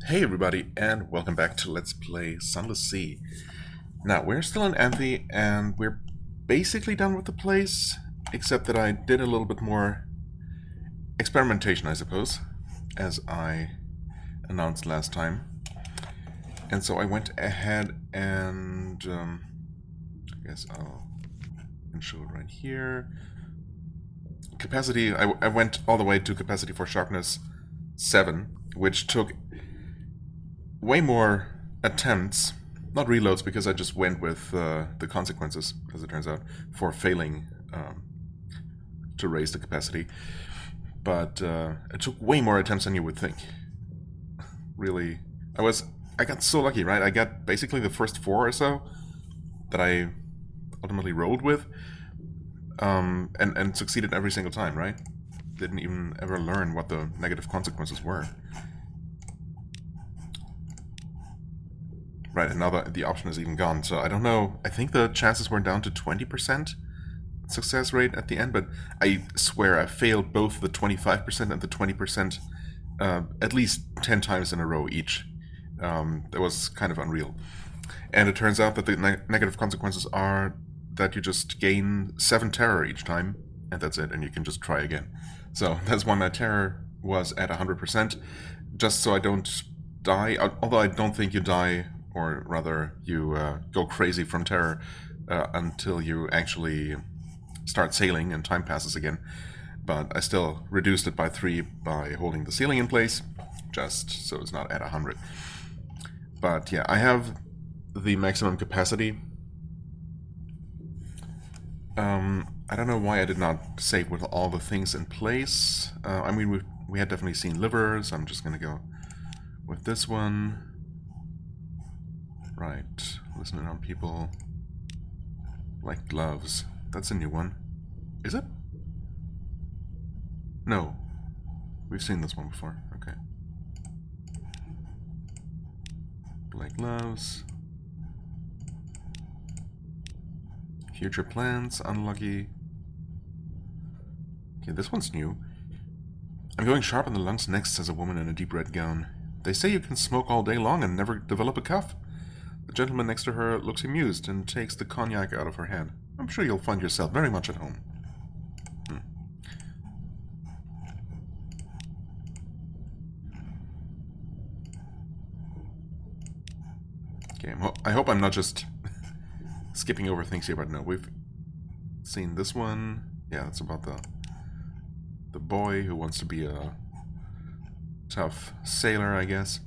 Hey everybody, and welcome back to Let's Play Sunless Sea. Now, we're still in Anthe, and we're basically done with the place, except that I did a little bit more experimentation, I suppose, as I announced last time. And so I went ahead and, I guess I'll show it right here. Capacity, I went all the way to capacity for sharpness 7, which took way more attempts, not reloads because I just went with the consequences, as it turns out, for failing to raise the capacity. But it took way more attempts than you would think. Really, I got so lucky, right? I got basically the first 4 or so that I ultimately rolled with, and succeeded every single time, right? Didn't even ever learn what the negative consequences were. Right, and now the option is even gone, so I don't know. I think the chances were down to 20% success rate at the end, but I swear I failed both the 25% and the 20% at least 10 times in a row each. That was kind of unreal. And it turns out that the negative consequences are that you just gain 7 terror each time, and that's it, and you can just try again. So that's why my terror was at 100%, just so I don't die, although I don't think you die, or rather you go crazy from terror until you actually start sailing and time passes again. But I still reduced it by 3 by holding the ceiling in place, just so it's not at 100. But yeah, I have the maximum capacity. I don't know why I did not save with all the things in place. I mean, we had definitely seen livers. I'm just going to go with this one. Right, listening on people like gloves. That's a new one. Is it? No. We've seen this one before. Okay. Like gloves. Future plans, unlucky. Okay, this one's new. I'm going sharp in the lungs next, says a woman in a deep red gown. They say you can smoke all day long and never develop a cough. The gentleman next to her looks amused and takes the cognac out of her hand. I'm sure you'll find yourself very much at home. Okay, I hope I'm not just skipping over things here, but no, we've seen this one. Yeah, it's about the boy who wants to be a tough sailor, I guess.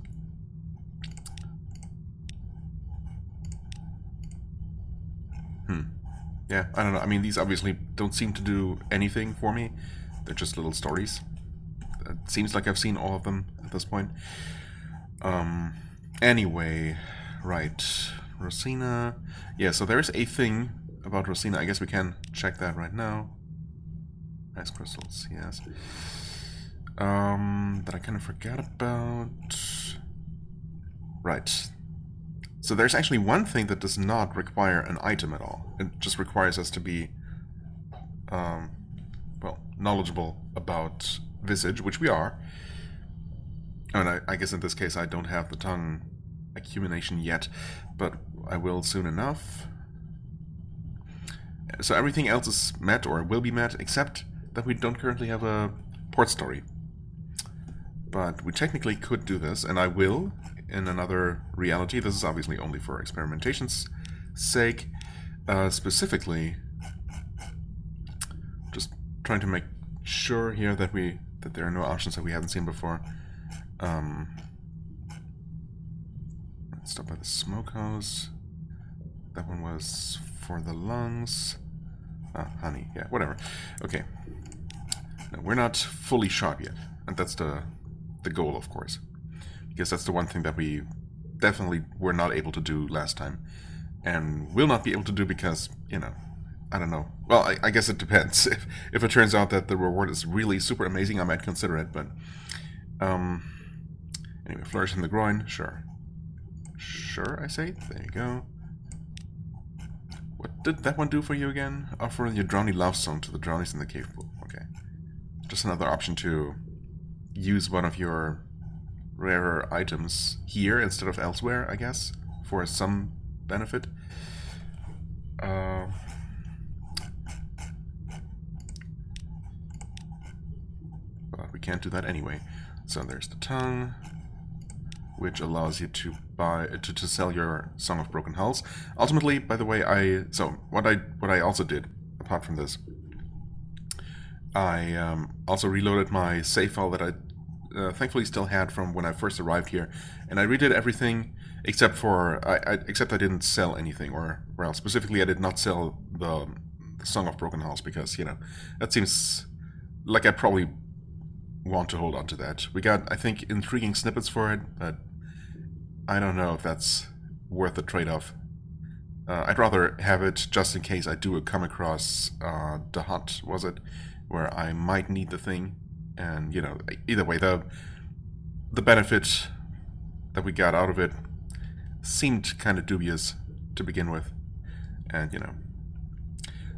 Yeah, I don't know. I mean, these obviously don't seem to do anything for me. They're just little stories. It seems like I've seen all of them at this point. Anyway, right. Rosina. Yeah, so there's a thing about Rosina. I guess we can check that right now. Ice crystals, yes. That I kind of forgot about. Right. So there's actually one thing that does not require an item at all. It just requires us to be, well, knowledgeable about Visage, which we are. And I guess in this case I don't have the tongue accumulation yet, but I will soon enough. So everything else is met, or will be met, except that we don't currently have a port story. But we technically could do this, and I will in another reality. This is obviously only for experimentation's sake. Specifically, just trying to make sure here that there are no options that we haven't seen before. Let's stop by the smokehouse. That one was for the lungs. Honey, yeah, whatever. Okay. No, we're not fully sharp yet, and that's the goal, of course. Because that's the one thing that we definitely were not able to do last time. And will not be able to do because, you know, I don't know. Well, I guess it depends. If it turns out that the reward is really super amazing, I might consider it, but... anyway, flourish in the groin, sure. Sure, I say. There you go. What did that one do for you again? Offer your drowny love song to the drownies in the cave pool. Okay. Just another option to use one of your rarer items here instead of elsewhere, I guess, for some benefit. But we can't do that anyway. So there's the tongue, which allows you to buy to sell your Song of Broken Hulls. Ultimately, by the way, what I also did apart from this, I also reloaded my save file that I thankfully still had from when I first arrived here, and I redid everything except for except I didn't sell anything, or well, specifically I did not sell the Song of Broken Hulls because, you know, that seems like I probably want to hold on to that. We got, I think, intriguing snippets for it, but I don't know if that's worth the trade-off. I'd rather have it just in case I do come across the hut, was it, where I might need the thing. And, you know, either way, the benefit that we got out of it seemed kind of dubious to begin with. And, you know,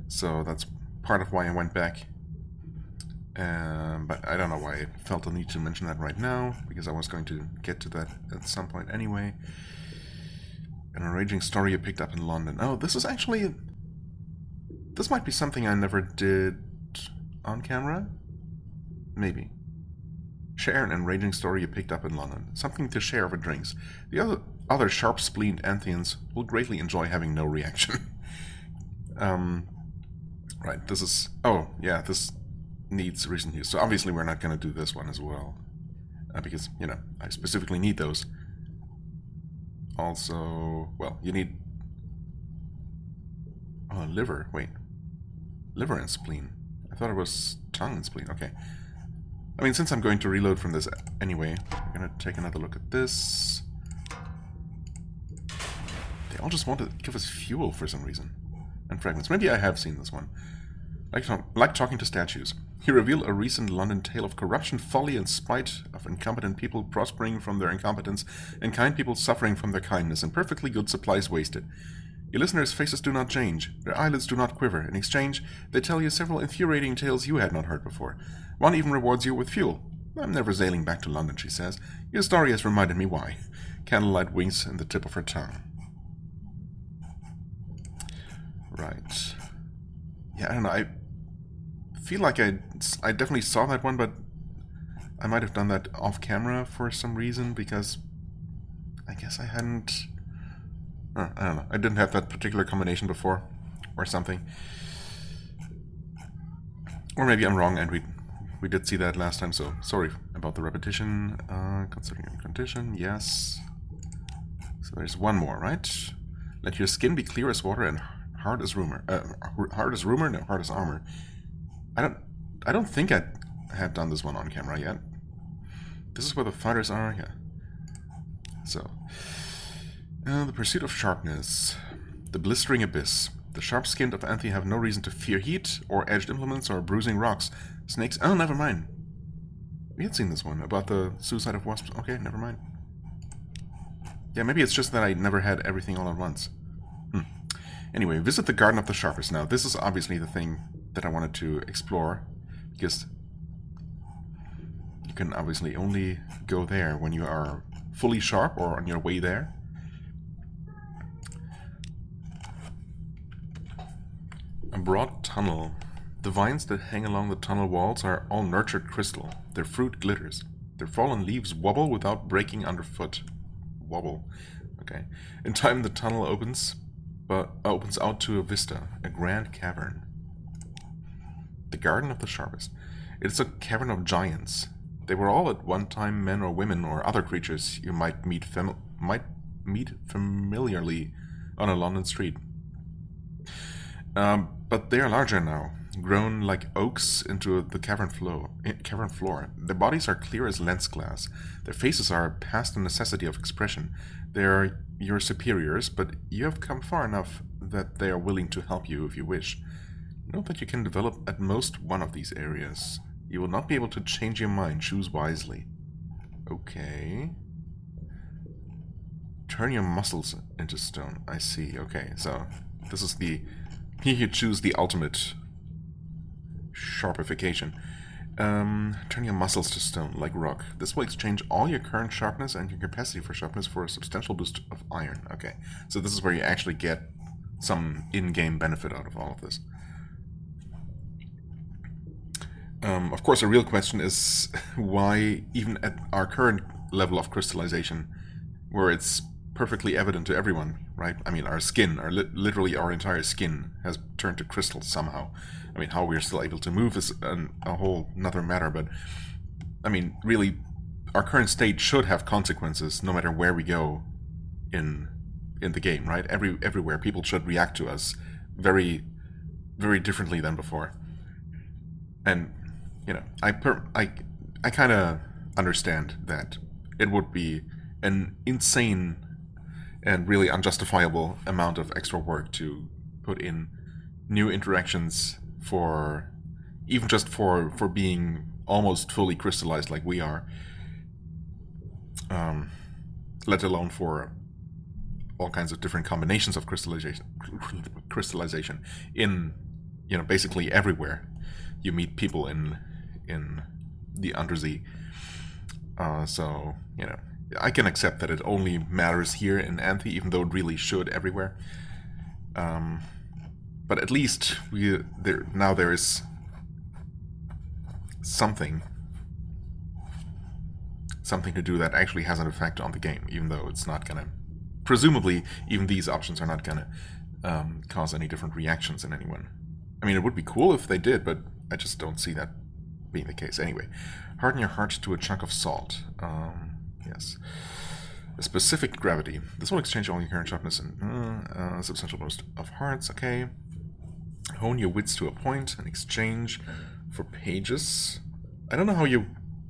so that's part of why I went back. But I don't know why I felt the need to mention that right now, because I was going to get to that at some point anyway. An enraging story you picked up in London. Oh, this is actually... This might be something I never did on camera? Maybe. Share an enraging story you picked up in London. Something to share over drinks. The other sharp-spleened Anthians will greatly enjoy having no reaction. Right, this is... Oh, yeah, this needs recent use. So obviously we're not going to do this one as well. Because, you know, I specifically need those. Also, well, you need... Oh, liver. Wait. Liver and spleen. I thought it was tongue and spleen. Okay. I mean, since I'm going to reload from this anyway, I'm going to take another look at this. They all just want to give us fuel for some reason. And fragments. Maybe I have seen this one. Like talking to statues. He revealed a recent London tale of corruption, folly, and spite, of incompetent people prospering from their incompetence, and kind people suffering from their kindness, and perfectly good supplies wasted. Your listeners' faces do not change, their eyelids do not quiver. In exchange, they tell you several infuriating tales you had not heard before. One even rewards you with fuel. I'm never sailing back to London, she says. Your story has reminded me why. Candlelight winks in the tip of her tongue. Right. Yeah, I don't know, I feel like I definitely saw that one, but I might have done that off camera for some reason, because I guess I hadn't... I don't know, I didn't have that particular combination before, or something. Or maybe I'm wrong and we did see that last time, so sorry about the repetition. Considering your condition, yes. So there's one more, right? Let your skin be clear as water and hard as rumor. Hard as rumor? No, hard as armor. I don't think I have done this one on camera yet. This is where the fighters are, yeah. So, the pursuit of sharpness. The blistering abyss. The sharp-skinned of Anthe have no reason to fear heat, or edged implements, or bruising rocks. Snakes... Oh, never mind. We had seen this one, about the suicide of wasps. Okay, never mind. Yeah, maybe it's just that I never had everything all at once. Anyway, visit the Garden of the Sharpest. Now, this is obviously the thing that I wanted to explore, because you can obviously only go there when you are fully sharp or on your way there. A broad tunnel. The vines that hang along the tunnel walls are all nurtured crystal. Their fruit glitters. Their fallen leaves wobble without breaking underfoot. Wobble. Okay. In time, the tunnel opens out to a vista, a grand cavern. The Garden of the Sharpest. It is a cavern of giants. They were all at one time men or women or other creatures you might meet familiarly on a London street. But they are larger now, grown like oaks into the cavern floor. Their bodies are clear as lens glass. Their faces are past the necessity of expression. They are your superiors, but you have come far enough that they are willing to help you if you wish. Note that you can develop at most one of these areas. You will not be able to change your mind. Choose wisely. Okay. Turn your muscles into stone. I see. Okay, so this is the... Here you choose the ultimate sharpification. Turn your muscles to stone, like rock. This will exchange all your current sharpness and your capacity for sharpness for a substantial boost of iron. Okay, so this is where you actually get some in-game benefit out of all of this. Of course, a real question is why, even at our current level of crystallization, where it's perfectly evident to everyone, right? I mean, our skin, literally our entire skin, has turned to crystal somehow. I mean, how we're still able to move is a whole nother matter, but I mean, really, our current state should have consequences no matter where we go in the game, right? Everywhere, people should react to us very, very differently than before. And you know, I kind of understand that it would be an insane and really unjustifiable amount of extra work to put in new interactions for even just for being almost fully crystallized like we are, let alone for all kinds of different combinations of crystallization in, you know, basically everywhere you meet people in the Undersea. So, you know, I can accept that it only matters here in Anthe, even though it really should everywhere. But at least there is something to do that actually has an effect on the game, even though it's not gonna. Presumably, even these options are not gonna cause any different reactions in anyone. I mean, it would be cool if they did, but I just don't see that being the case. Anyway, harden your heart to a chunk of salt. Yes. A specific gravity. This will exchange all your current sharpness and substantial boost of hearts. Okay. Hone your wits to a point and exchange for pages. I don't know how you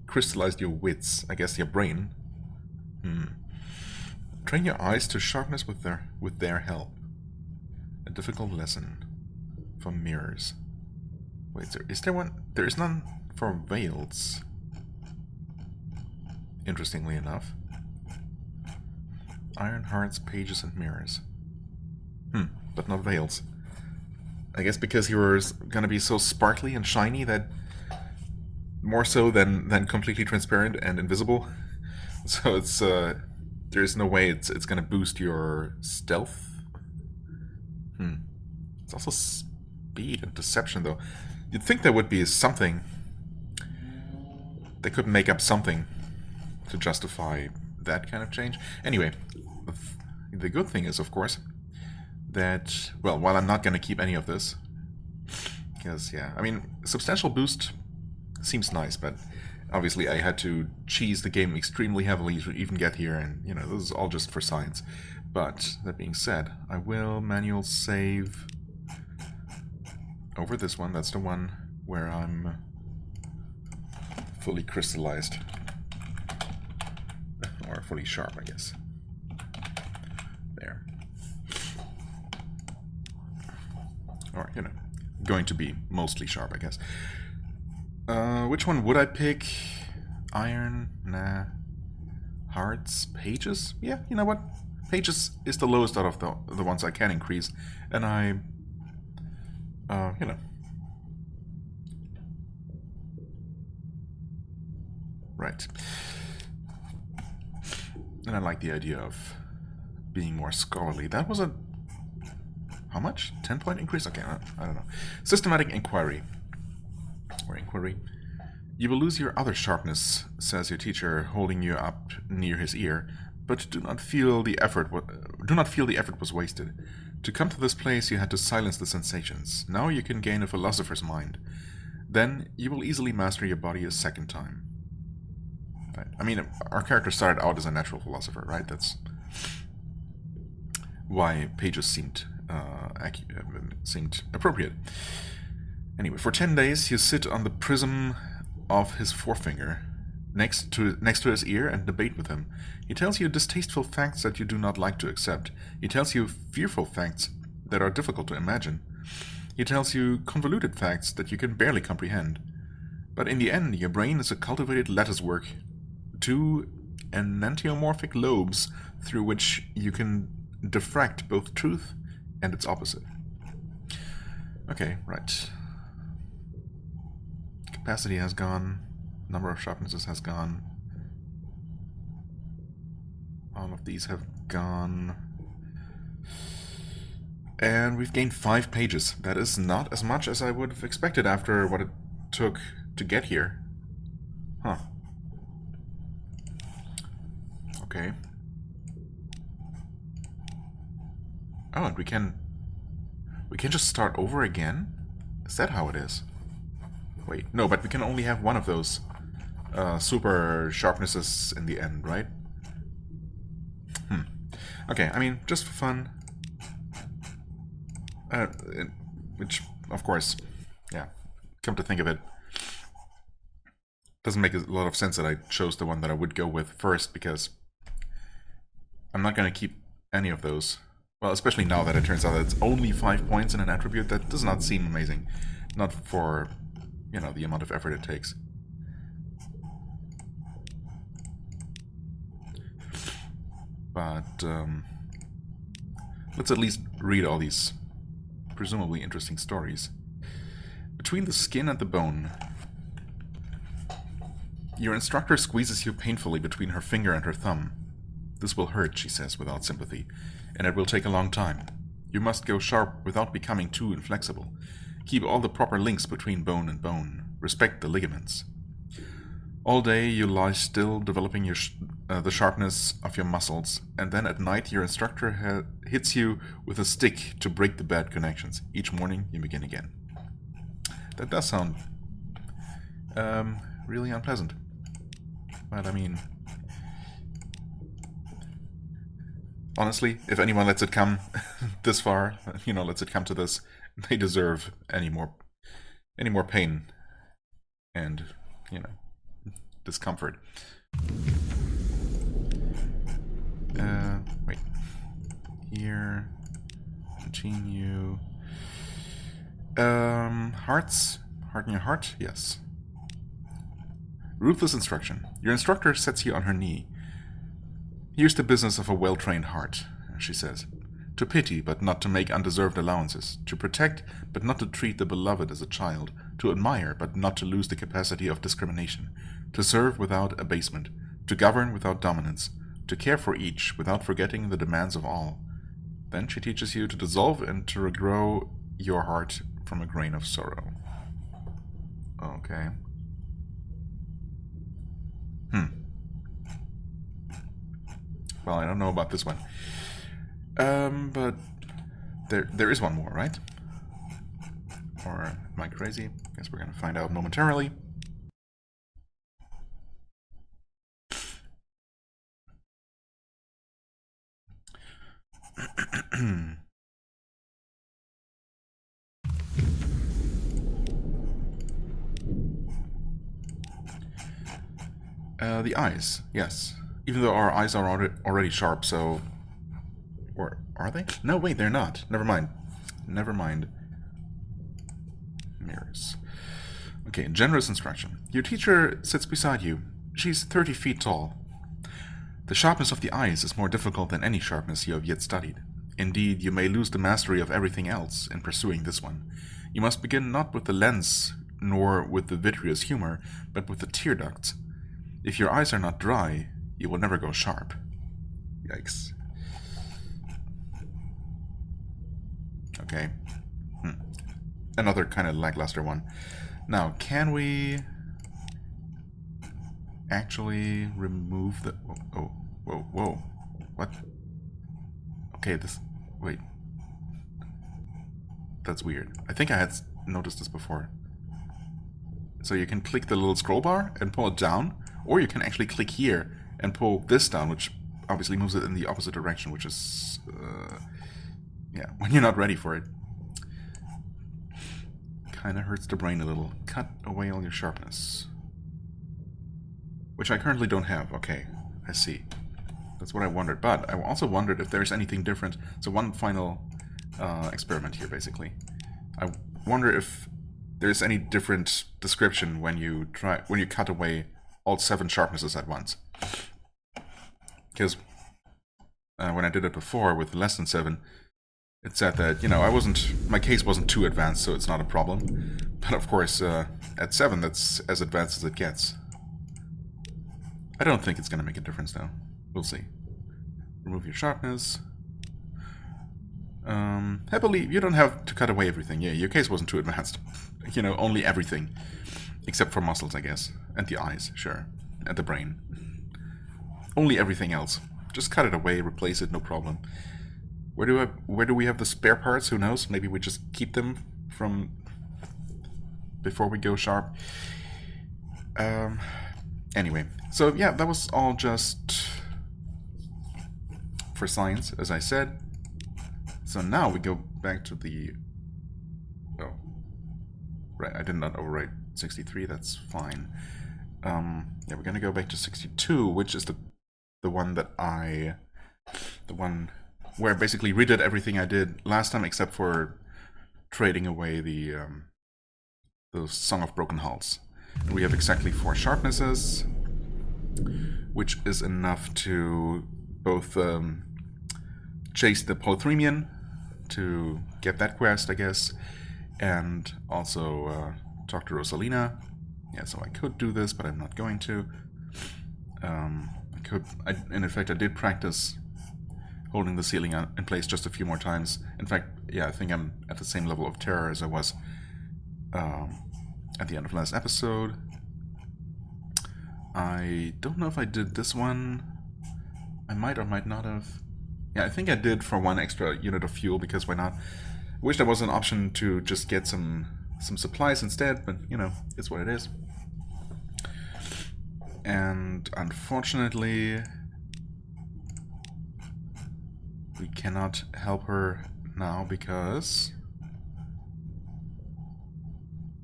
crystallized your wits. I guess your brain. Train your eyes to sharpness with their help. A difficult lesson for mirrors. Wait, is there one? There is none for veils. Interestingly enough. Iron hearts, pages, and mirrors. But not veils. I guess because you were gonna be so sparkly and shiny that more so than completely transparent and invisible. So it's there's no way it's gonna boost your stealth. It's also speed and deception though. You'd think there would be something. They could make up something to justify that kind of change. Anyway, the good thing is, of course, that, well, while I'm not going to keep any of this, because, yeah, I mean, substantial boost seems nice, but obviously I had to cheese the game extremely heavily to even get here, and, you know, this is all just for science. But, that being said, I will manual save over this one. That's the one where I'm fully crystallized. Or fully sharp, I guess. There. Or, you know, going to be mostly sharp, I guess. Which one would I pick? Iron? Nah. Hearts? Pages? Yeah, you know what? Pages is the lowest out of the ones I can increase. And I... you know. Right. And I like the idea of being more scholarly. That was a... How much? 10-point increase? Okay, I don't know. Systematic inquiry. Or inquiry. You will lose your other sharpness, says your teacher, holding you up near his ear. But do not feel the effort was wasted. To come to this place, you had to silence the sensations. Now you can gain a philosopher's mind. Then you will easily master your body a second time. Right. I mean, our character started out as a natural philosopher, right? That's why pages seemed appropriate. Anyway, for 10 days, you sit on the prism of his forefinger, next to his ear, and debate with him. He tells you distasteful facts that you do not like to accept. He tells you fearful facts that are difficult to imagine. He tells you convoluted facts that you can barely comprehend. But in the end, your brain is a cultivated latticework, two enantiomorphic lobes through which you can diffract both truth and its opposite. Okay, right. Opacity has gone. Number of sharpnesses has gone. All of these have gone. And we've gained 5 pages. That is not as much as I would have expected after what it took to get here. Huh. Okay. Oh, and we can just start over again? Is that how it is? Wait, no, but we can only have one of those super sharpnesses in the end, right? Okay, I mean, just for fun. Which, of course, yeah, come to think of it, doesn't make a lot of sense that I chose the one that I would go with first, because I'm not going to keep any of those. Well, especially now that it turns out that it's only 5 points in an attribute. That does not seem amazing. Not for, you know, the amount of effort it takes. But let's at least read all these presumably interesting stories. Between the skin and the bone. Your instructor squeezes you painfully between her finger and her thumb. This will hurt, she says without sympathy, and it will take a long time. You must go sharp without becoming too inflexible. Keep all the proper links between bone and bone. Respect the ligaments. All day you lie still, developing the sharpness of your muscles, and then at night your instructor hits you with a stick to break the bad connections. Each morning you begin again. That does sound really unpleasant. But I mean, honestly, if anyone lets it come this far, you know, lets it come to this, they deserve any more pain and, you know, discomfort. Wait. Here. Continue. Hearts. Heart in your heart? Yes. Ruthless instruction. Your instructor sets you on her knee. Here's the business of a well-trained heart, she says. To pity, but not to make undeserved allowances. To protect, but not to treat the beloved as a child. To admire, but not to lose the capacity of discrimination. To serve without abasement. To govern without dominance. To care for each, without forgetting the demands of all. Then she teaches you to dissolve and to regrow your heart from a grain of sorrow. Okay. Well, I don't know about this one. But there is one more, right? Or am I crazy? Guess we're gonna find out momentarily. The eyes, yes. Even though our eyes are already sharp, so... Or are they? No, wait, they're not. Never mind. Never mind. Mirrors. Okay, generous instruction. Your teacher sits beside you. She's 30 feet tall. The sharpness of the eyes is more difficult than any sharpness you have yet studied. Indeed, you may lose the mastery of everything else in pursuing this one. You must begin not with the lens, nor with the vitreous humor, but with the tear ducts. If your eyes are not dry, you will never go sharp. Yikes. Okay. Another kind of lackluster one. Now, can we actually remove the... Oh, whoa. What? Okay, this... Wait. That's weird. I think I had noticed this before. So you can click the little scroll bar and pull it down, or you can actually click here and pull this down, which obviously moves it in the opposite direction, which is... yeah, when you're not ready for it. Kinda hurts the brain a little. Cut away all your sharpness. Which I currently don't have. Okay, I see. That's what I wondered. But I also wondered if there's anything different. So one final experiment here, basically. I wonder if there's any different description when you cut away all 7 sharpnesses at once. Because when I did it before with less than 7, it said that, my case wasn't too advanced, so it's not a problem. But of course, at 7, that's as advanced as it gets. I don't think it's going to make a difference, though. We'll see. Remove your sharpness. Happily, you don't have to cut away everything. Yeah, your case wasn't too advanced. Only everything. Except for muscles, I guess. And the eyes, sure. And the brain. Only everything else. Just cut it away, replace it, no problem. Where do we have the spare parts? Who knows? Maybe we just keep them from before we go sharp. Anyway, so yeah, that was all just for science, as I said. So now we go back to the... Oh. Right, I did not overwrite 63, that's fine. Yeah, we're gonna go back to 62, which is the one that the one where I basically redid everything I did last time except for trading away the Song of Broken Hulls. And we have exactly 4 sharpnesses, which is enough to both chase the Polythremian to get that quest, I guess, and also talk to Rosalina. Yeah, so I could do this, but I'm not going to. And in fact, I did practice holding the ceiling in place just a few more times. In fact, yeah, I think I'm at the same level of terror as I was at the end of last episode. I don't know if I did this one. I might or might not have. Yeah, I think I did for 1 extra unit of fuel, because why not? I wish there was an option to just get some supplies instead, but, it's what it is. And unfortunately, we cannot help her now because...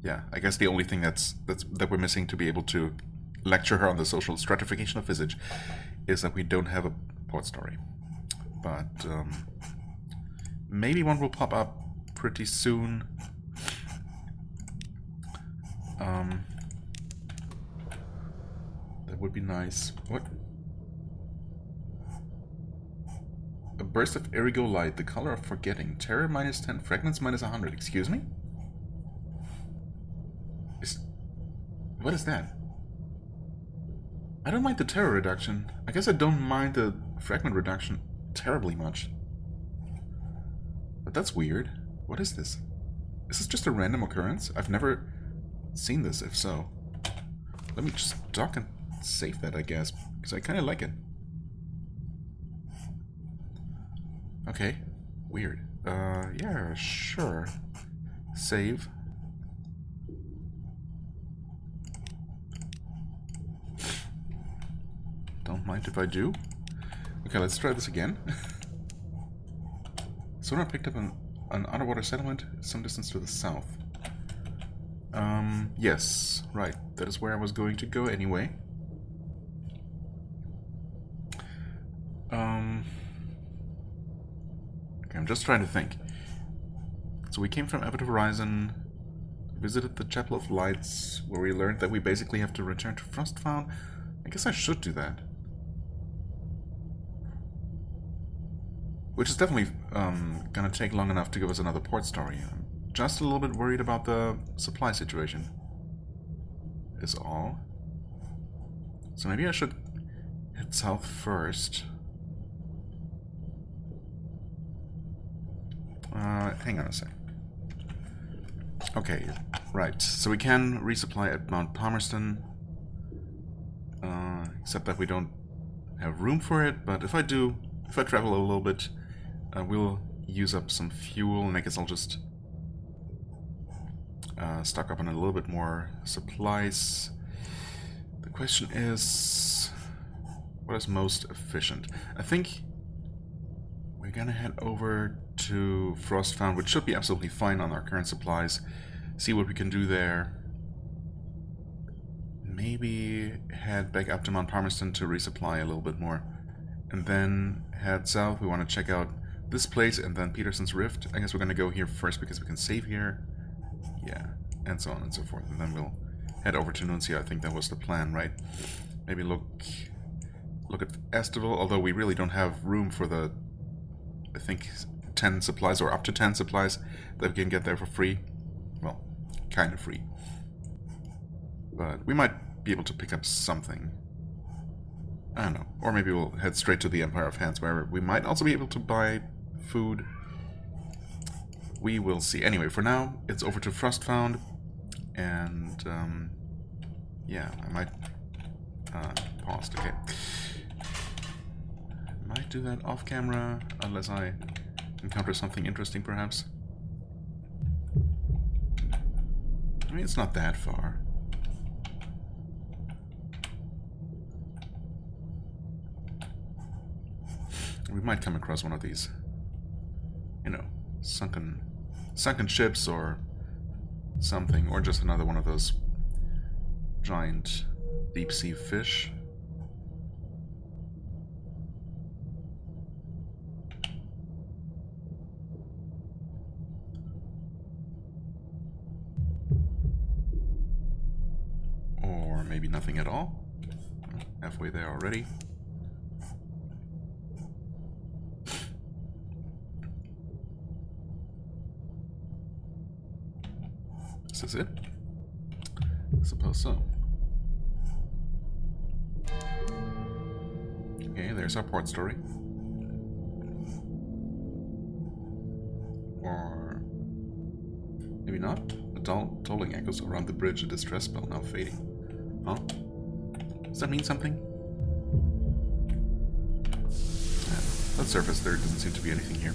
Yeah, I guess the only thing that we're missing to be able to lecture her on the social stratification of visage is that we don't have a port story. But maybe one will pop up pretty soon. That would be nice. What? A burst of Erigo light, the color of forgetting. Terror -10, fragments -100. Excuse me? What is that? I don't mind the terror reduction. I guess I don't mind the fragment reduction terribly much. But that's weird. What is this? Is this just a random occurrence? I've never seen this, if so. Let me just dock and save that, I guess, because I kind of like it. Okay, weird. Yeah, sure. Save. Don't mind if I do. Okay, let's try this again. Sonar picked up an underwater settlement some distance to the south. Yes, right. That is where I was going to go anyway. Okay, I'm just trying to think. So we came from Event Horizon, visited the Chapel of Lights, where we learned that we basically have to return to Frostfound. I guess I should do that. Which is definitely gonna take long enough to give us another port story. I'm just a little bit worried about the supply situation, is all. So maybe I should head south first. Hang on a sec. Okay, right. So we can resupply at Mount Palmerston. Except that we don't have room for it, but if I travel a little bit, we'll use up some fuel, and I guess I'll just stock up on a little bit more supplies. The question is, what is most efficient? I think we're gonna head over to Frostfound, which should be absolutely fine on our current supplies. See what we can do there. Maybe head back up to Mount Palmerston to resupply a little bit more. And then head south. We want to check out this place and then Peterson's Rift. I guess we're going to go here first because we can save here. Yeah, and so on and so forth. And then we'll head over to Nuncio. I think that was the plan, right? Maybe look at Estival, although we really don't have room for the, I think, 10 supplies, or up to 10 supplies that we can get there for free. Well, kind of free. But we might be able to pick up something. I don't know. Or maybe we'll head straight to the Empire of Hands, where we might also be able to buy food. We will see. Anyway, for now, it's over to Frostfound. And, yeah, I might... paused, okay. Might do that off camera, unless I encounter something interesting, perhaps. I mean, it's not that far. We might come across one of these, you know, sunken ships or something, or just another one of those giant deep-sea fish. Or maybe nothing at all. Halfway there already. Is this it? I suppose so. Okay, there's our port story. Or maybe not. The tolling echoes around the bridge, a distress spell now fading. Huh? Does that mean something? Let's surface. There doesn't seem to be anything here.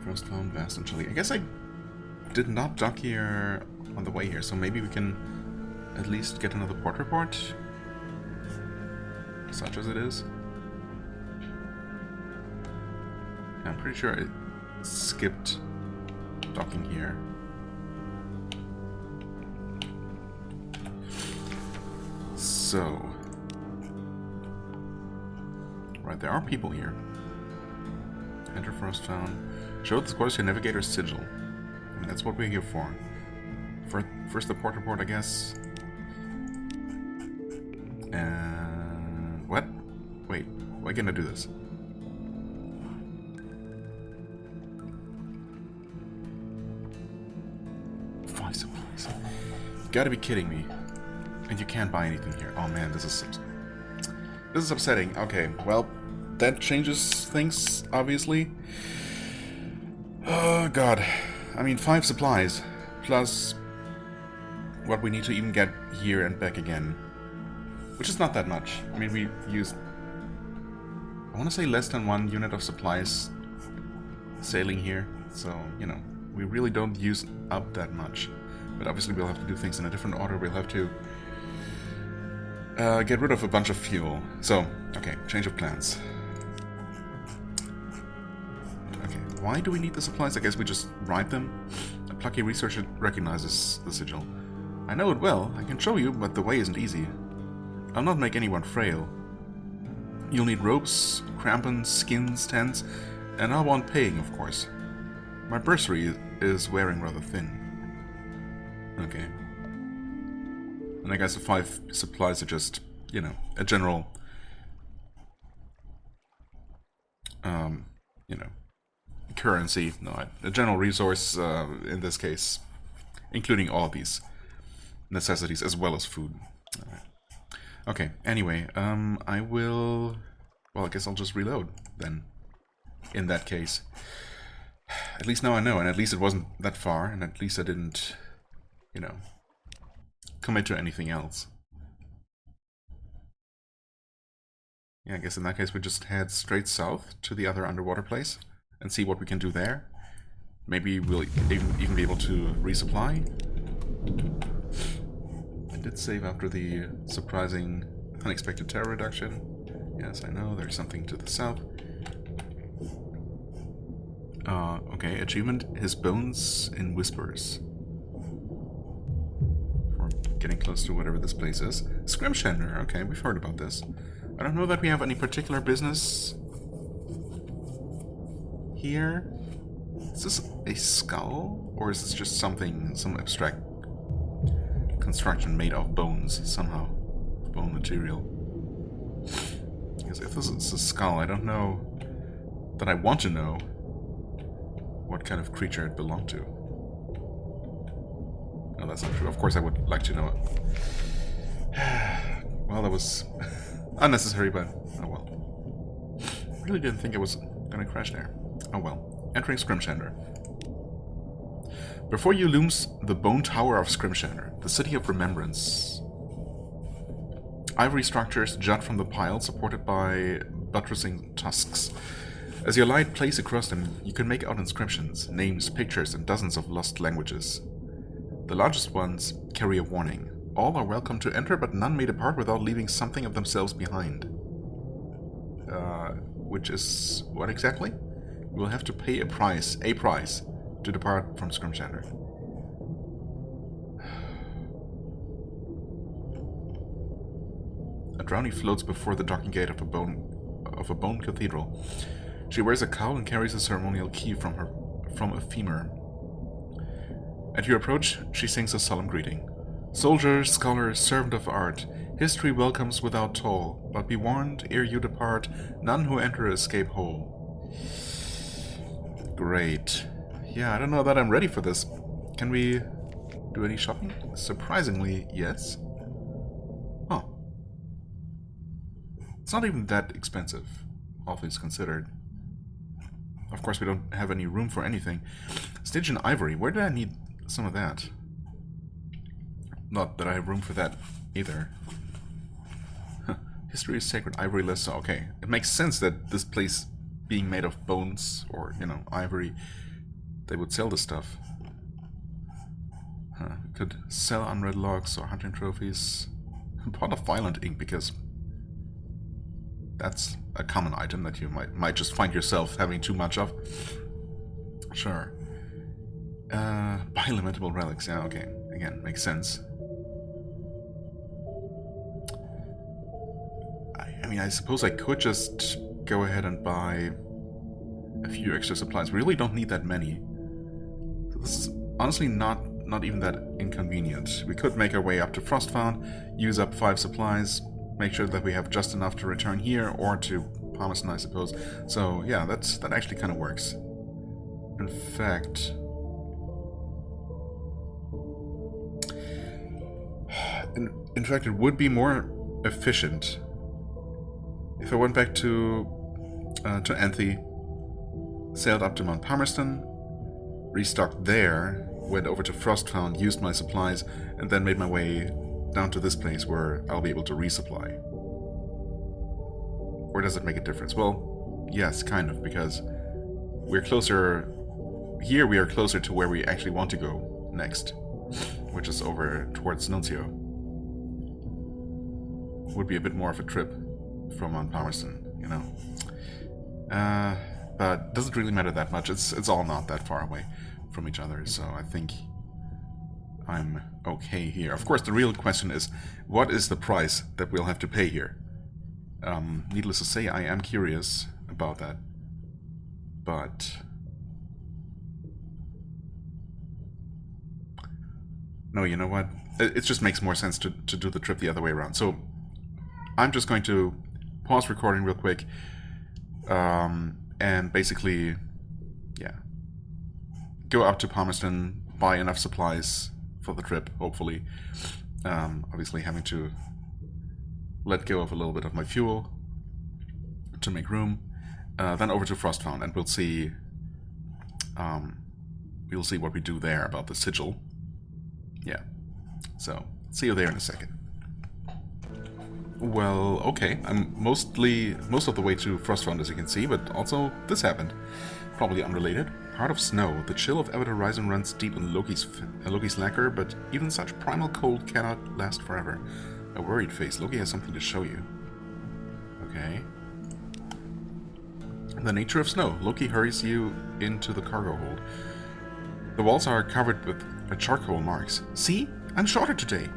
Frostbound, vast and chilly. I guess I did not dock here on the way here, so maybe we can at least get another port report, such as it is. I'm pretty sure I skipped docking here. So, right, there are people here. Enter Frostbound. Show the scores your navigator's sigil. I mean, that's what we're here for. First the port report, I guess. And... what? Wait, why can't I do this? Five supplies. You gotta be kidding me. And you can't buy anything here. Oh man, this is upsetting. Okay, well, that changes things, obviously. Oh god. I mean, 5 supplies, plus what we need to even get here and back again. Which is not that much. I mean, we used, I want to say less than 1 unit of supplies sailing here. So, you know, we really don't use up that much. But obviously we'll have to do things in a different order. We'll have to get rid of a bunch of fuel. So, okay, change of plans. Why do we need the supplies? I guess we just write them. A plucky researcher recognizes the sigil. I know it well. I can show you, but the way isn't easy. I'll not make anyone frail. You'll need ropes, crampons, skins, tents, and I'll want paying, of course. My bursary is wearing rather thin. Okay. And I guess the 5 supplies are just, you know, a general... you know... currency, no, a general resource in this case, including all these necessities as well as food. Okay, anyway, I will, well, I guess I'll just reload then, in that case. At least now I know, and at least it wasn't that far, and at least I didn't, you know, commit to anything else. Yeah, I guess in that case we just head straight south to the other underwater place and see what we can do there. Maybe we'll even be able to resupply. I did save after the surprising unexpected terror reduction. Yes, I know, there's something to the south. Okay, achievement, his bones in whispers. We're getting close to whatever this place is. Scrimshender, okay, we've heard about this. I don't know that we have any particular business here. Is this a skull? Or is this just something, some abstract construction made of bones, somehow? Bone material. Because if this is a skull, I don't know that I want to know what kind of creature it belonged to. No, that's not true. Of course I would like to know it. Well, that was unnecessary, but oh well. Really didn't think I was gonna crash there. Oh well. Entering Scrimshander. Before you looms the Bone Tower of Scrimshander, the city of remembrance. Ivory structures jut from the pile, supported by buttressing tusks. As your light plays across them, you can make out inscriptions, names, pictures, and dozens of lost languages. The largest ones carry a warning. All are welcome to enter, but none may depart without leaving something of themselves behind. Which is what exactly? You will have to pay a price, to depart from Scrimshander. A drowning floats before the docking gate of a bone cathedral. She wears a cowl and carries a ceremonial key from a femur. At your approach, she sings a solemn greeting. Soldier, scholar, servant of art, history welcomes without toll, but be warned, ere you depart, none who enter escape whole. Great. Yeah, I don't know that I'm ready for this. Can we do any shopping? Surprisingly, yes. Huh. It's not even that expensive, all things considered. Of course, we don't have any room for anything. Stygian ivory, where do I need some of that? Not that I have room for that either. History is sacred, ivory less so. Okay, it makes sense that this place being made of bones or, you know, ivory, they would sell this stuff. Could sell unread logs or hunting trophies. Pot of violent ink, because that's a common item that you might just find yourself having too much of. Sure. Buy lamentable relics. Yeah, okay. Again, makes sense. I mean, I suppose I could just go ahead and buy a few extra supplies. We really don't need that many. So this is honestly not even that inconvenient. We could make our way up to Frostfound, use up 5 supplies, make sure that we have just enough to return here or to Palmerston, I suppose. So yeah, that actually kind of works. In fact, it would be more efficient if I went back to Anthe, sailed up to Mount Palmerston, restocked there, went over to Frostfound, used my supplies, and then made my way down to this place where I'll be able to resupply. Or does it make a difference? Well, yes, kind of, because we're closer... Here we are closer to where we actually want to go next, which is over towards Nuncio. Would be a bit more of a trip from Mount Palmerston, you know. But doesn't really matter that much. It's all not that far away from each other, so I think I'm okay here. Of course, the real question is, what is the price that we'll have to pay here? Needless to say, I am curious about that. But no, you know what? It just makes more sense to do the trip the other way around. So I'm just going to pause recording real quick, and basically, yeah, go up to Palmerston, buy enough supplies for the trip, hopefully. Obviously having to let go of a little bit of my fuel to make room. Then over to Frostfound, and we'll see what we do there about the sigil. Yeah, so see you there in a second. Well, okay, I'm most of the way to Frostfound, as you can see, but also this happened. Probably unrelated. Heart of Snow. The chill of Ever Horizon runs deep in Loki's lacquer, but even such primal cold cannot last forever. A worried face. Loki has something to show you. Okay. The nature of snow. Loki hurries you into the cargo hold. The walls are covered with charcoal marks. See? I'm shorter today.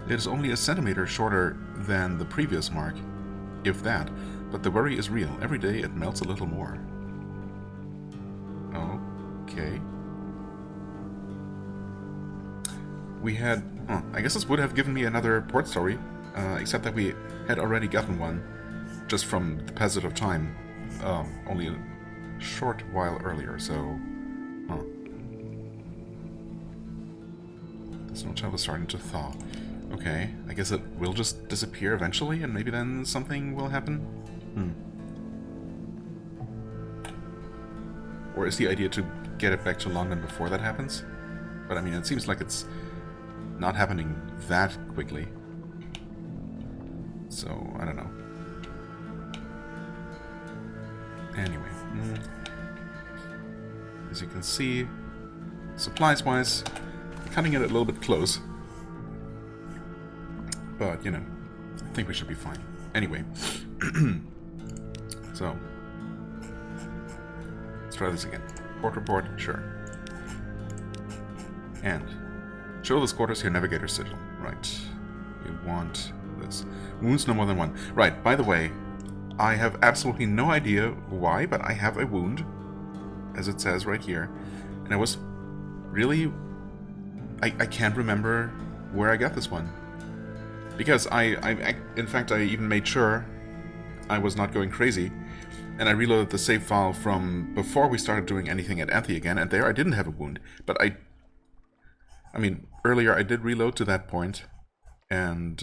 It is only a centimeter shorter than the previous mark, if that, but the worry is real. Every day it melts a little more. Oh. Okay. We had... Oh, I guess this would have given me another port story, except that we had already gotten one, just from the passage of time, only a short while earlier, so... Huh. The snow child is starting to thaw. Okay, I guess it will just disappear eventually, and maybe then something will happen? Or is the idea to get it back to London before that happens? But I mean, it seems like it's not happening that quickly. So, I don't know. Anyway. As you can see, supplies-wise, cutting it a little bit close. But, you know, I think we should be fine. Anyway. So, let's try this again. Port report, sure. And show this quarters your navigator sigil. Right. We want this. Wounds no more than one. Right, by the way, I have absolutely no idea why, but I have a wound, as it says right here. And I was really... I can't remember where I got this one. Because in fact, I even made sure I was not going crazy. And I reloaded the save file from before we started doing anything at Anthe again, and there I didn't have a wound. But I mean, earlier I did reload to that point, and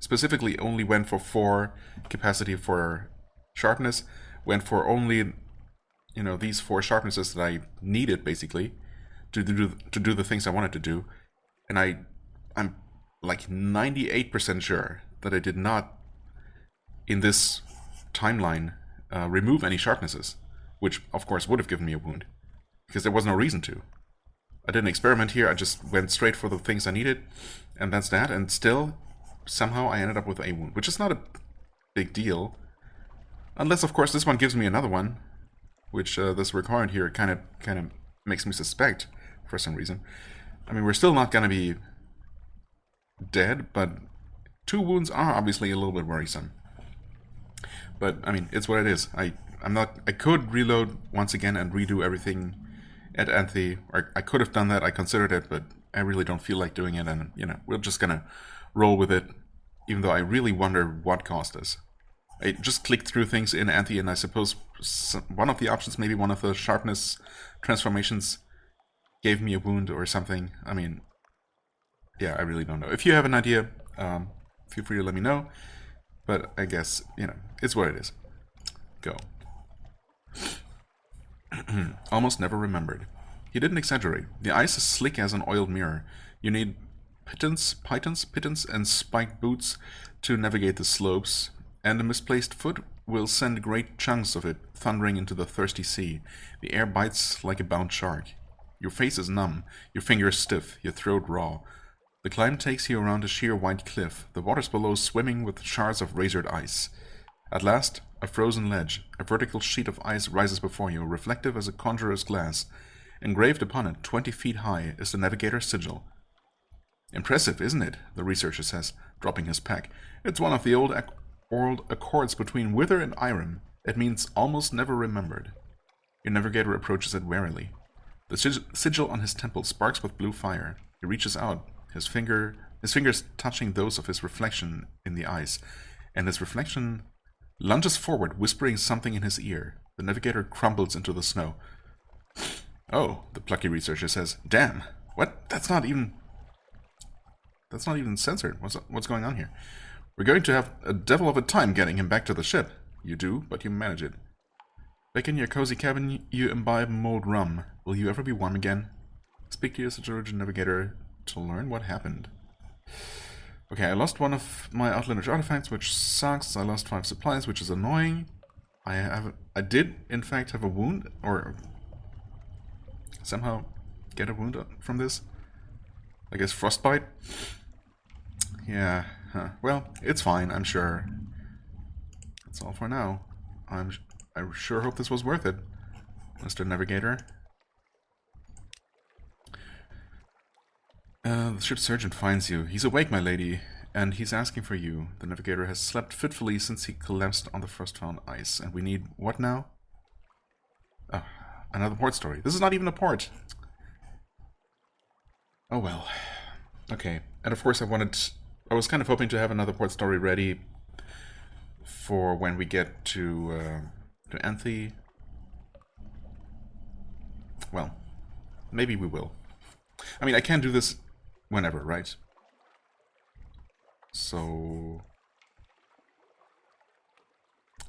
specifically only went for 4 capacity for sharpness, went for only, you know, these 4 sharpnesses that I needed, basically, to do the things I wanted to do. And I'm like 98% sure that I did not, in this timeline, remove any sharpnesses, which of course would have given me a wound, because there was no reason to. I didn't experiment here, I just went straight for the things I needed, and that's that, and still, somehow I ended up with a wound, which is not a big deal. Unless, of course, this one gives me another one, which this recording here kind of makes me suspect, for some reason. I mean, we're still not gonna be dead, but 2 wounds are obviously a little bit worrisome. But, I mean, it's what it is. I could reload once again and redo everything at Anthe, or I could have done that, I considered it, but I really don't feel like doing it, and, you know, we're just gonna roll with it, even though I really wonder what caused this. I just clicked through things in Anthe, and I suppose one of the options, maybe one of the sharpness transformations, gave me a wound or something. I mean, yeah, I really don't know. If you have an idea, feel free to let me know, but I guess, you know, it's what it is. Go. Almost never remembered. He didn't exaggerate. The ice is slick as an oiled mirror. You need pitons, and spiked boots to navigate the slopes, and a misplaced foot will send great chunks of it thundering into the thirsty sea. The air bites like a bound shark. Your face is numb, your fingers stiff, your throat raw. The climb takes you around a sheer white cliff, the waters below swimming with shards of razored ice. At last, a frozen ledge, a vertical sheet of ice rises before you, reflective as a conjurer's glass. Engraved upon it, 20 feet high, is the navigator's sigil. Impressive, isn't it? The researcher says, dropping his pack. It's one of the old accords between Wither and Irem. It means almost never remembered. Your navigator approaches it warily. The sigil on his temple sparks with blue fire. He reaches out, his fingers touching those of his reflection in the ice, and his reflection lunges forward, whispering something in his ear. The navigator crumbles into the snow. Oh, the plucky researcher says, damn, what? That's not even censored. What's going on here? We're going to have a devil of a time getting him back to the ship. You do, but you manage it. Back in your cozy cabin, you imbibe mulled rum. Will you ever be warm again? Speak to your Georgian navigator to learn what happened. Okay, I lost one of my outlandish artifacts, which sucks. I lost 5 supplies, which is annoying. I did, in fact, have a wound, or somehow get a wound from this. I guess frostbite? Yeah, well, it's fine, I'm sure. That's all for now. I sure hope this was worth it, Mr. Navigator. The ship's surgeon finds you. He's awake, my lady, and he's asking for you. The navigator has slept fitfully since he collapsed on the frost-bound ice. And we need what now? another port story. This is not even a port. Oh well. Okay. And of course I was kind of hoping to have another port story ready for when we get to Anthe. Well, maybe we will. I mean, I can do this whenever, right? So...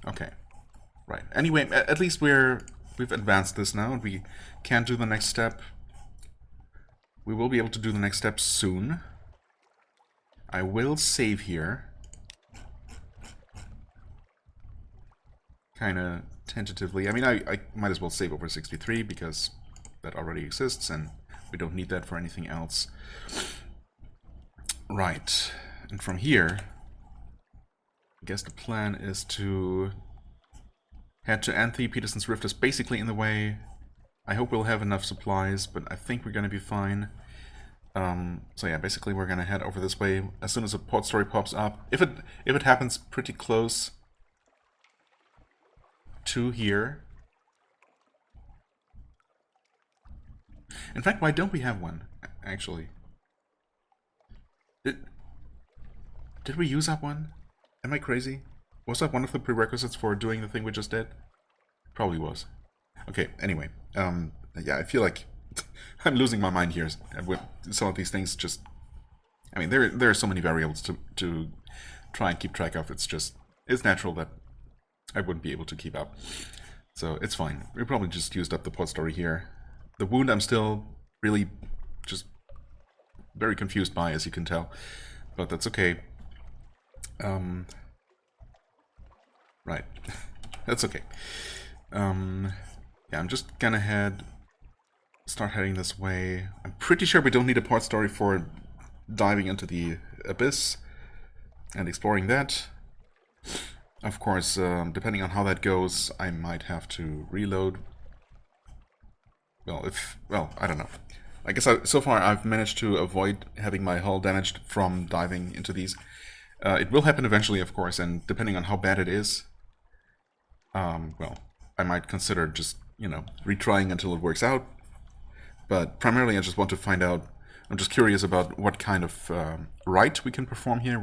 Okay. Right. Anyway, at least we've advanced this now, and we can do the next step. We will be able to do the next step soon. I will save here. Kinda tentatively. I mean, I might as well save over 63 because that already exists and we don't need that for anything else. Right. And from here, I guess the plan is to head to Anthe. Peterson's Rift is basically in the way. I hope we'll have enough supplies, but I think we're going to be fine. So yeah, basically we're going to head over this way as soon as a port story pops up. If it happens pretty close to here. In fact, why don't we have one, actually? Did we use up one? Am I crazy? Was that one of the prerequisites for doing the thing we just did? Probably was. Okay, anyway. Yeah, I feel like I'm losing my mind here with some of these things. Just, I mean, there are so many variables to try and keep track of. It's natural that I wouldn't be able to keep up. So it's fine. We probably just used up the port story here. The wound I'm still really just very confused by, as you can tell. But that's okay. Right. That's okay. Yeah, I'm just gonna start heading this way. I'm pretty sure we don't need a port story for diving into the abyss and exploring that. Of course, depending on how that goes, I might have to reload. Well, I don't know. I guess so far I've managed to avoid having my hull damaged from diving into these. It will happen eventually, of course, and depending on how bad it is, well, I might consider just, retrying until it works out. But primarily I just want to find out, I'm just curious about what kind of rite we can perform here,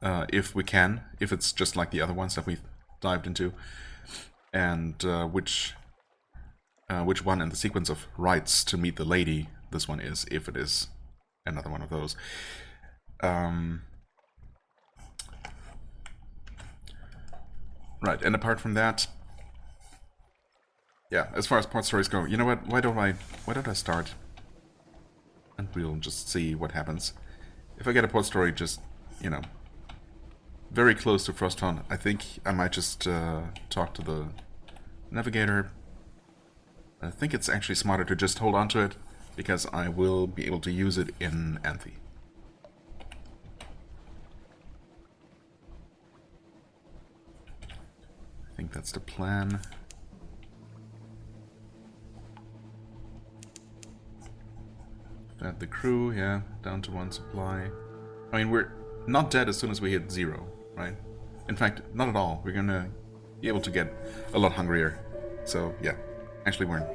if we can, if it's just like the other ones that we've dived into, and which one in the sequence of rites to meet the lady this one is, if it is another one of those. Right, and apart from that, yeah, as far as port stories go, you know what, why don't I start? And we'll just see what happens. If I get a port story just, very close to Frosthound, I think I might just talk to the navigator. I think it's actually smarter to just hold on to it, because I will be able to use it in Anthe. I think that's the plan. Fed the crew, yeah, down to 1 supply. I mean, we're not dead as soon as we hit 0, right? In fact, not at all. We're gonna be able to get a lot hungrier. So, yeah. Actually, we're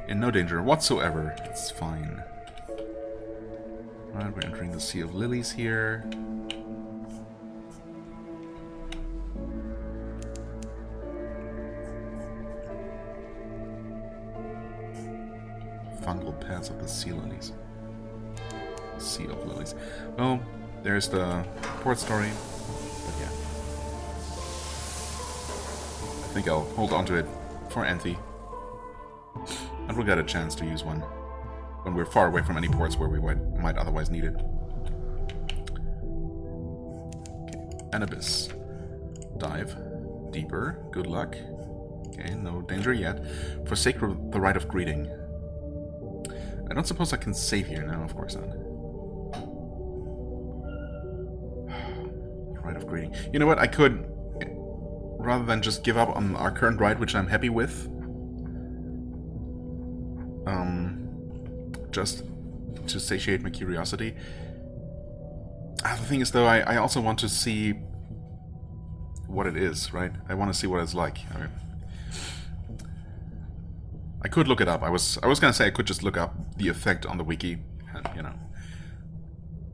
in no danger whatsoever. It's fine. Right, we're entering the Sea of Lilies here. Fungal paths of the Sea Lilies. Sea of Lilies. Well, there's the port story. But yeah. I think I'll hold on to it for Anthe. And we'll get a chance to use one when we're far away from any ports where we might otherwise need it. Okay, an abyss. Dive. Deeper. Good luck. Okay, no danger yet. Forsake the rite of greeting. I don't suppose I can save here now, of course not. Rite of greeting. You know what, I could, rather than just give up on our current rite, which I'm happy with, just to satiate my curiosity. The thing is, though, I also want to see what it is, right? I want to see what it's like. Okay. I could look it up. I was gonna say I could just look up the effect on the wiki, and, you know,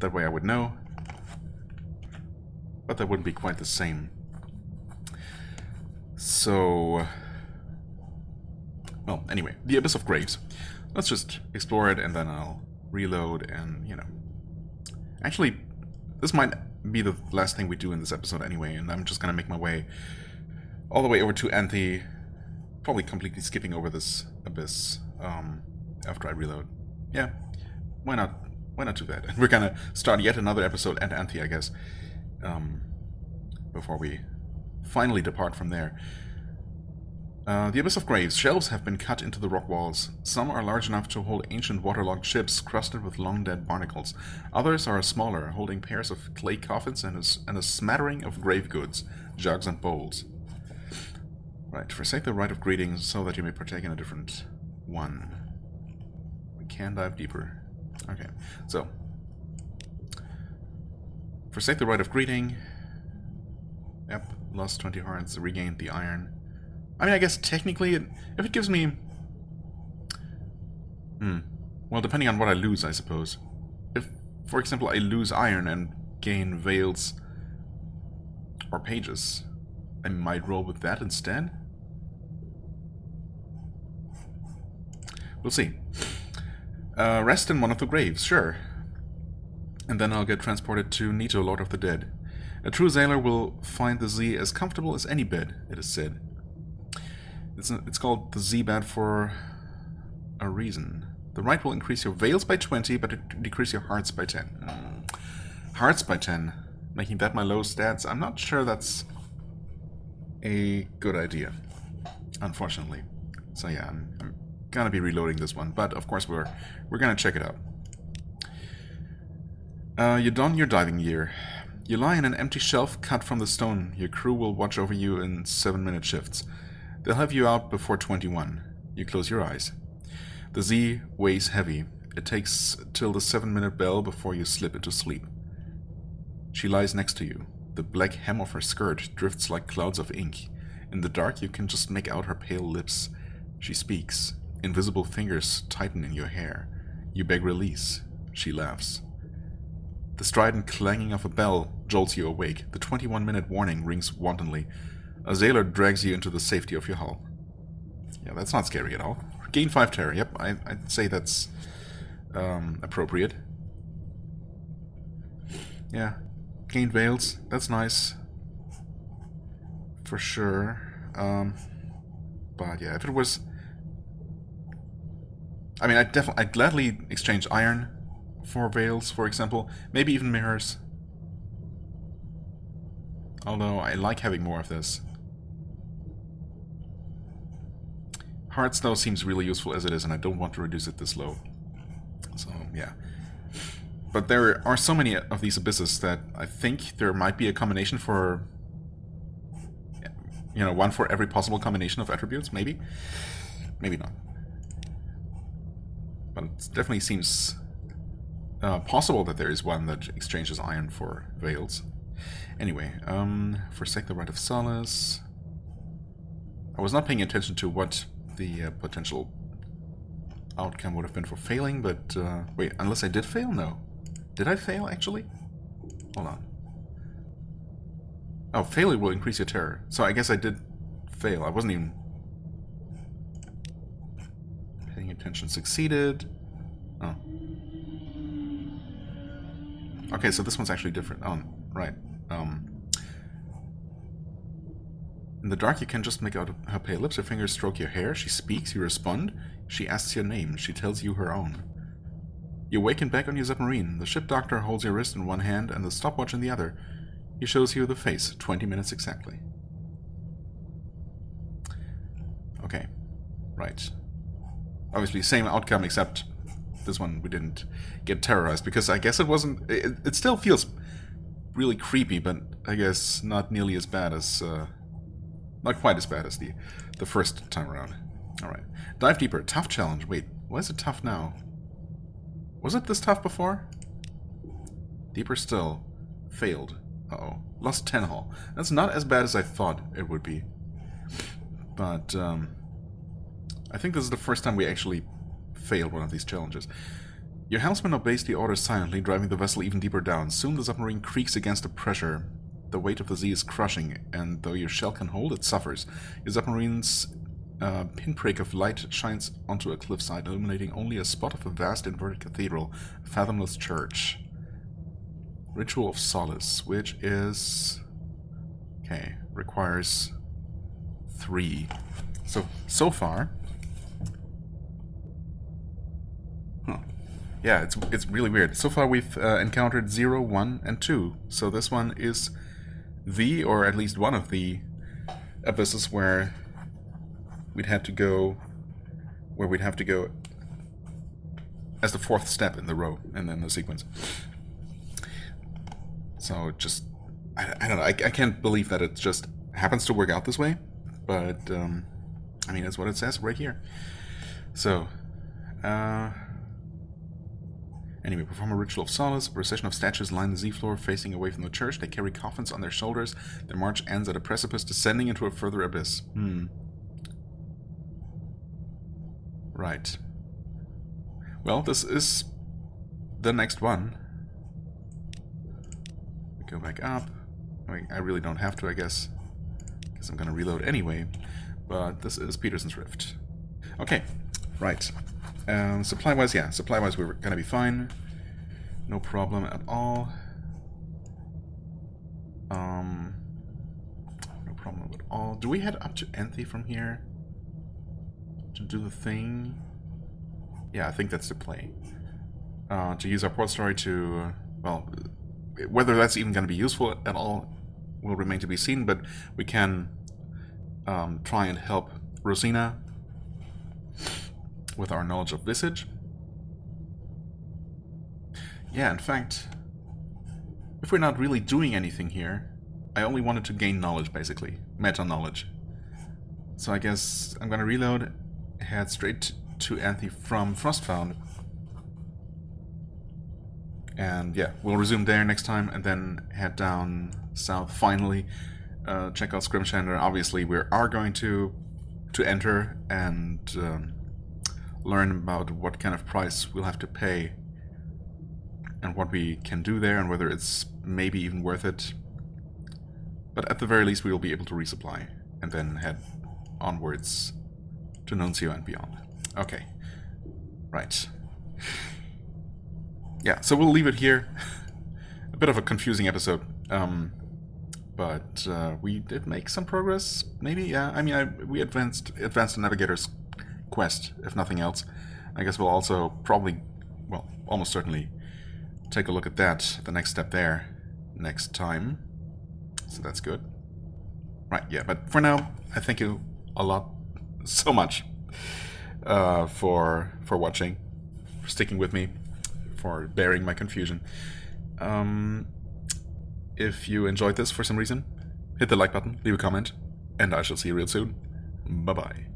that way I would know. But that wouldn't be quite the same. So, well, anyway, the Abyss of Graves. Let's just explore it, and then I'll reload, and, you know. Actually, this might be the last thing we do in this episode anyway, and I'm just gonna make my way all the way over to Anthe, probably completely skipping over this Abyss after I reload. Yeah, why not? Why not do that? And we're gonna start yet another episode at Anthe, I guess, before we finally depart from there. The Abyss of Graves. Shelves have been cut into the rock walls. Some are large enough to hold ancient waterlogged ships crusted with long-dead barnacles. Others are smaller, holding pairs of clay coffins and a smattering of grave goods, jugs and bowls. Right, forsake the rite of greeting so that you may partake in a different one. We can dive deeper. Okay, so forsake the rite of greeting. Yep, lost 20 hearts, regained the iron. I mean, I guess technically, if it gives me... well, depending on what I lose, I suppose. If, for example, I lose iron and gain veils or pages, I might roll with that instead. We'll see. Rest in one of the graves, sure. And then I'll get transported to Nito, Lord of the Dead. A true sailor will find the Z as comfortable as any bed, it is said. It's called the Z-bed for a reason. The rite will increase your veils by 20, but decrease your hearts by 10. Hearts by 10, making that my low stats. I'm not sure that's a good idea, unfortunately. So yeah, I'm gonna be reloading this one, but of course we're gonna check it out. You don your diving gear. You lie in an empty shelf cut from the stone. Your crew will watch over you in 7-minute shifts. They'll have you out before 21. You close your eyes. The Z weighs heavy. It takes till the 7-minute bell before you slip into sleep. She lies next to you. The black hem of her skirt drifts like clouds of ink. In the dark you can just make out her pale lips. She speaks. Invisible fingers tighten in your hair. You beg release. She laughs. The strident clanging of a bell jolts you awake. The 21-minute warning rings wantonly. A sailor drags you into the safety of your hull. Yeah, that's not scary at all. Gain 5 terror. Yep, I'd say that's appropriate. Yeah, gain veils. That's nice. For sure. But yeah, if it was... I mean, I'd gladly exchange iron for veils, for example. Maybe even mirrors. Although I like having more of this. Hearts, though, seems really useful as it is, and I don't want to reduce it this low. So, yeah. But there are so many of these abysses that I think there might be a combination for... You know, one for every possible combination of attributes, maybe? Maybe not. But it definitely seems possible that there is one that exchanges iron for veils. Anyway, forsake the rite of solace. I was not paying attention to what the potential outcome would have been for failing, but wait, unless I did fail? No. Did I fail, actually? Hold on. Oh, failure will increase your terror. So I guess I did fail. I wasn't even paying attention. Succeeded. Oh. Okay, so this one's actually different. Oh, right. In the dark, you can just make out her pale lips. Her fingers stroke your hair. She speaks. You respond. She asks your name. She tells you her own. You awaken back on your submarine. The ship doctor holds your wrist in one hand and the stopwatch in the other. He shows you the face. 20 minutes exactly. Okay. Right. Obviously, same outcome, except this one we didn't get terrorized, because I guess it wasn't... It still feels really creepy, but I guess not nearly as bad as... not quite as bad as the first time around. Alright. Dive deeper. Tough challenge. Wait, why is it tough now? Was it this tough before? Deeper still. Failed. Uh-oh. Lost 10 hull. That's not as bad as I thought it would be. But, I think this is the first time we actually failed one of these challenges. Your helmsman obeys the orders silently, driving the vessel even deeper down. Soon the submarine creaks against the pressure. The weight of the sea is crushing, and though your shell can hold, it suffers. Your submarine's pinprick of light shines onto a cliffside, illuminating only a spot of a vast inverted cathedral, a fathomless church. Ritual of Solace, which is... okay, requires 3. So far... huh. Yeah, it's really weird. So far we've encountered 0, 1, and 2. So this one is the, or at least one of the abysses where we'd have to go as the 4th step in the row and then the sequence. So just, I don't know, I can't believe that it just happens to work out this way, but I mean, that's what it says right here. So, anyway, perform a ritual of solace. A procession of statues line the seafloor facing away from the church. They carry coffins on their shoulders. Their march ends at a precipice, descending into a further abyss. Right. Well, this is the next one. We go back up. I really don't have to, I guess, because I'm going to reload anyway. But this is Peterson's Rift. Okay, right. Supply-wise, yeah, supply-wise we're going to be fine. No problem at all. No problem at all. Do we head up to Anthe from here to do the thing? Yeah, I think that's the play. To use our port story to, well, whether that's even going to be useful at all will remain to be seen, but we can try and help Rosina with our knowledge of Visage. Yeah, in fact, if we're not really doing anything here, I only wanted to gain knowledge, basically. Meta-knowledge. So I guess I'm gonna reload, head straight to Anthe from Frostfound. And yeah, we'll resume there next time, and then head down south finally. Check out Scrimshander. Obviously, we are going to enter and learn about what kind of price we'll have to pay and what we can do there and whether it's maybe even worth it. But at the very least we will be able to resupply and then head onwards to Nuncio and beyond. Okay, right. Yeah, so we'll leave it here. A bit of a confusing episode. But we did make some progress, maybe? Yeah, I mean, we advanced the Navigator's quest, if nothing else. I guess we'll also probably, well, almost certainly take a look at that, the next step there, next time. So that's good. Right, yeah, but for now, I thank you a lot, so much, for watching, for sticking with me, for bearing my confusion. If you enjoyed this for some reason, hit the like button, leave a comment, and I shall see you real soon. Bye-bye.